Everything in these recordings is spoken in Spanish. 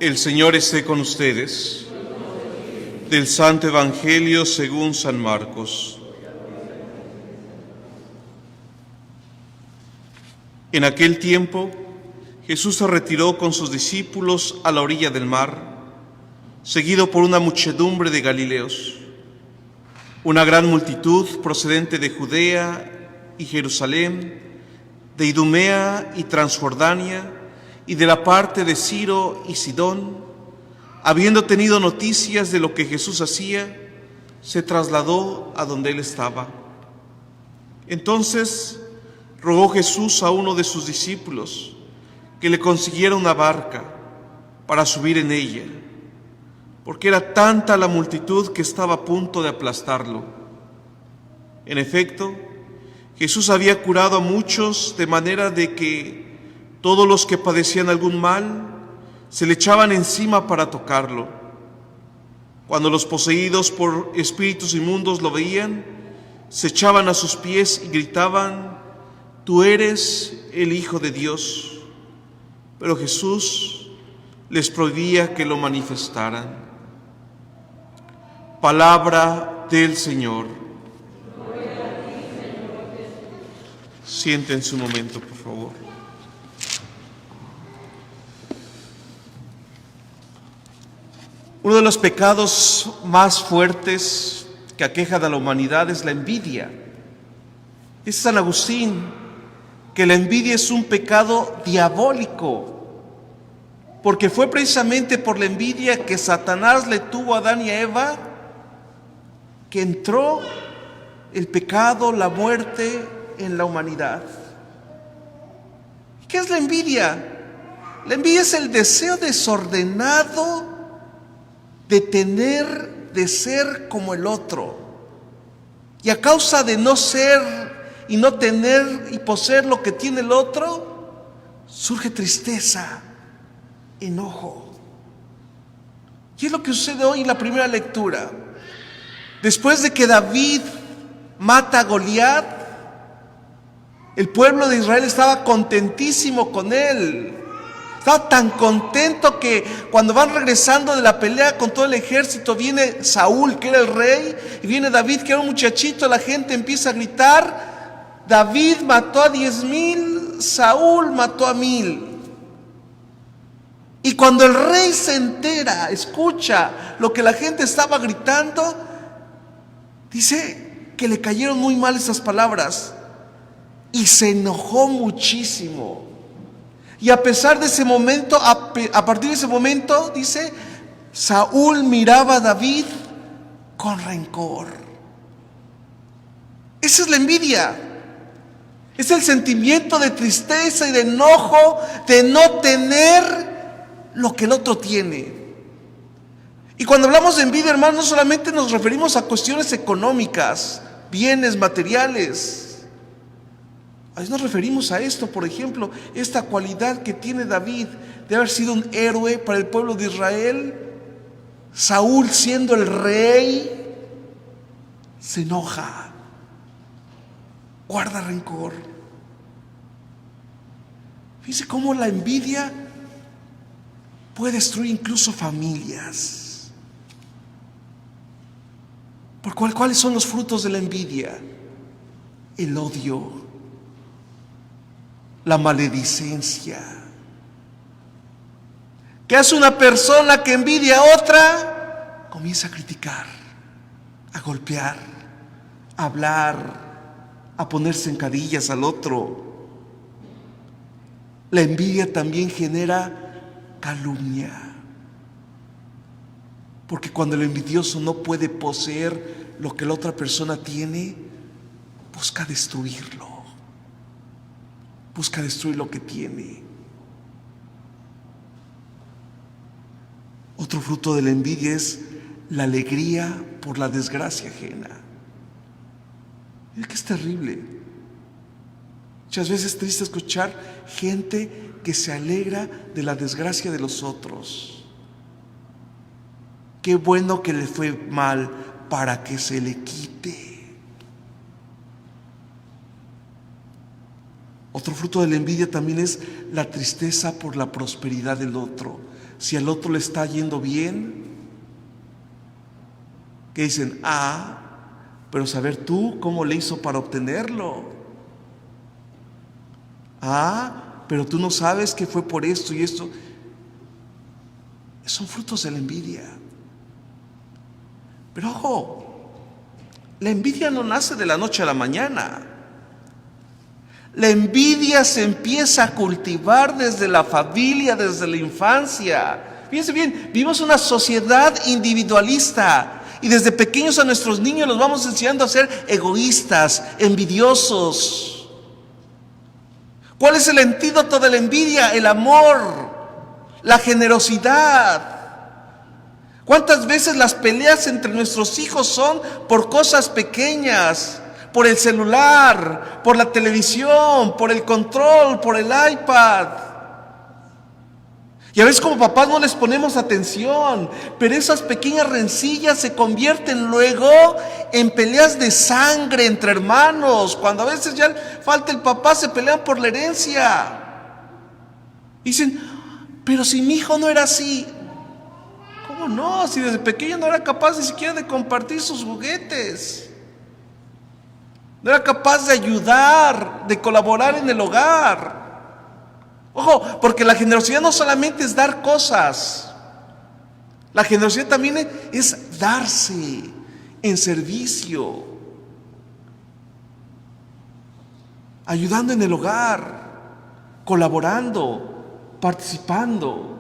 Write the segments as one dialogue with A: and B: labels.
A: El Señor esté con ustedes. Del Santo Evangelio según San Marcos. En aquel tiempo, Jesús se retiró con sus discípulos a la orilla del mar, seguido por una muchedumbre de galileos. Una gran multitud procedente de Judea y Jerusalén, de Idumea y Transjordania, y de la parte de Ciro y Sidón, habiendo tenido noticias de lo que Jesús hacía, se trasladó a donde él estaba. Entonces rogó Jesús a uno de sus discípulos que le consiguiera una barca para subir en ella, porque era tanta la multitud que estaba a punto de aplastarlo. En efecto, Jesús había curado a muchos, de manera de que todos los que padecían algún mal se le echaban encima para tocarlo. Cuando los poseídos por espíritus inmundos lo veían, se echaban a sus pies y gritaban: «Tú eres el Hijo de Dios». Pero Jesús les prohibía que lo manifestaran. Palabra del Señor. Siéntense un momento, por favor. Uno de los pecados más fuertes que aquejan a la humanidad es la envidia. Dice San Agustín que la envidia es un pecado diabólico, porque fue precisamente por la envidia que Satanás le tuvo a Adán y a Eva que entró el pecado, la muerte en la humanidad. ¿Qué es la envidia? La envidia es el deseo desordenado de tener, de ser como el otro. Y a causa de no ser y no tener y poseer lo que tiene el otro, surge tristeza, enojo. ¿Qué es lo que sucede hoy en la primera lectura? Después de que David mata a Goliat, el pueblo de Israel estaba contentísimo con él. Estaba tan contento que cuando van regresando de la pelea con todo el ejército, viene Saúl, que era el rey, y viene David, que era un muchachito. La gente empieza a gritar: David mató a 10,000, Saúl mató a 1,000. Y cuando el rey se entera, escucha lo que la gente estaba gritando, dice que le cayeron muy mal esas palabras y se enojó muchísimo. Y a pesar de ese momento, a partir de ese momento, dice, Saúl miraba a David con rencor. Esa es la envidia. Es el sentimiento de tristeza y de enojo de no tener lo que el otro tiene. Y cuando hablamos de envidia, hermanos, no solamente nos referimos a cuestiones económicas, bienes materiales. A veces nos referimos a esto, por ejemplo, esta cualidad que tiene David de haber sido un héroe para el pueblo de Israel. Saúl, siendo el rey, se enoja, guarda rencor. Fíjense cómo la envidia puede destruir incluso familias. ¿Cuáles son los frutos de la envidia? El odio, la maledicencia. ¿Qué hace una persona que envidia a otra? Comienza a criticar, a golpear, a hablar, a poner zancadillas al otro. La envidia también genera calumnia, porque cuando el envidioso no puede poseer lo que la otra persona tiene, busca destruirlo. Busca destruir lo que tiene. Otro fruto de la envidia es la alegría por la desgracia ajena. Es que es terrible. Muchas veces es triste escuchar gente que se alegra de la desgracia de los otros. Qué bueno que le fue mal para que se le quite. Otro fruto de la envidia también es la tristeza por la prosperidad del otro. si al otro le está yendo bien, que dicen, pero saber tú cómo le hizo para obtenerlo. Pero tú no sabes que fue por esto y esto. Son frutos de la envidia. Pero ojo, la envidia no nace de la noche a la mañana. La envidia se empieza a cultivar desde la familia, desde la infancia. Fíjense bien, vivimos una sociedad individualista y desde pequeños a nuestros niños los vamos enseñando a ser egoístas, envidiosos. ¿Cuál es el antídoto de la envidia? El amor, la generosidad. ¿Cuántas veces las peleas entre nuestros hijos son por cosas pequeñas? Por el celular, por la televisión, por el control, por el iPad. Y a veces como papás no les ponemos atención, pero esas pequeñas rencillas se convierten luego en peleas de sangre entre hermanos. Cuando a veces ya falta el papá, se pelean por la herencia. Dicen, pero si mi hijo no era así. ¿Cómo no? Si desde pequeño no era capaz ni siquiera de compartir sus juguetes. No era capaz de ayudar, de colaborar en el hogar. Ojo, porque la generosidad no solamente es dar cosas. La generosidad también es darse en servicio, ayudando en el hogar, colaborando, participando.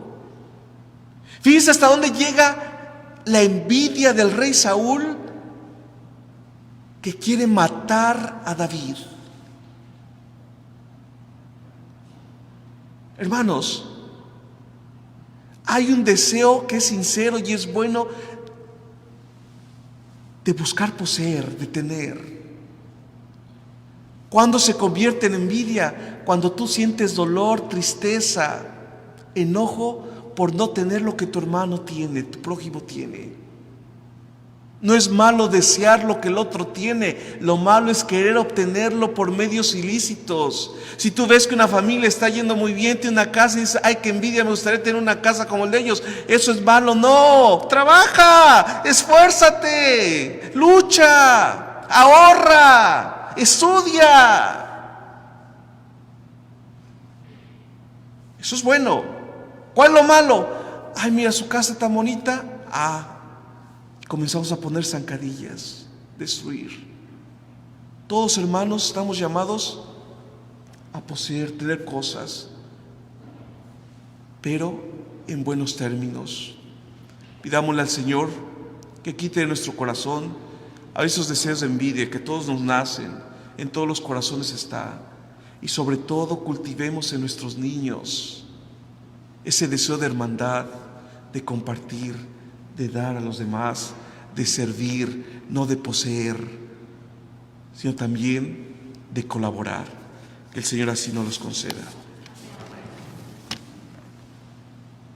A: Fíjense hasta dónde llega la envidia del rey Saúl, que quiere matar a David. Hermanos, hay un deseo que es sincero y es bueno de buscar poseer, de tener. ¿Cuándo se convierte en envidia? Cuando tú sientes dolor, tristeza, enojo por no tener lo que tu hermano tiene, tu prójimo tiene. No es malo desear lo que el otro tiene, lo malo es querer obtenerlo por medios ilícitos. Si tú ves que una familia está yendo muy bien, tiene una casa y dices, ay, qué envidia, me gustaría tener una casa como el de ellos, eso es malo. No, trabaja, esfuérzate, lucha, ahorra, estudia. Eso es bueno. ¿Cuál es lo malo? Ay, mira, su casa está bonita. Comenzamos a poner zancadillas, destruir. Todos, hermanos, estamos llamados a poseer, tener cosas, pero en buenos términos. Pidámosle al Señor que quite de nuestro corazón a esos deseos de envidia que todos nos nacen, en todos los corazones está. Y sobre todo cultivemos en nuestros niños ese deseo de hermandad, de compartir, de dar a los demás, de servir, no de poseer, sino también de colaborar. Que el Señor así nos los conceda.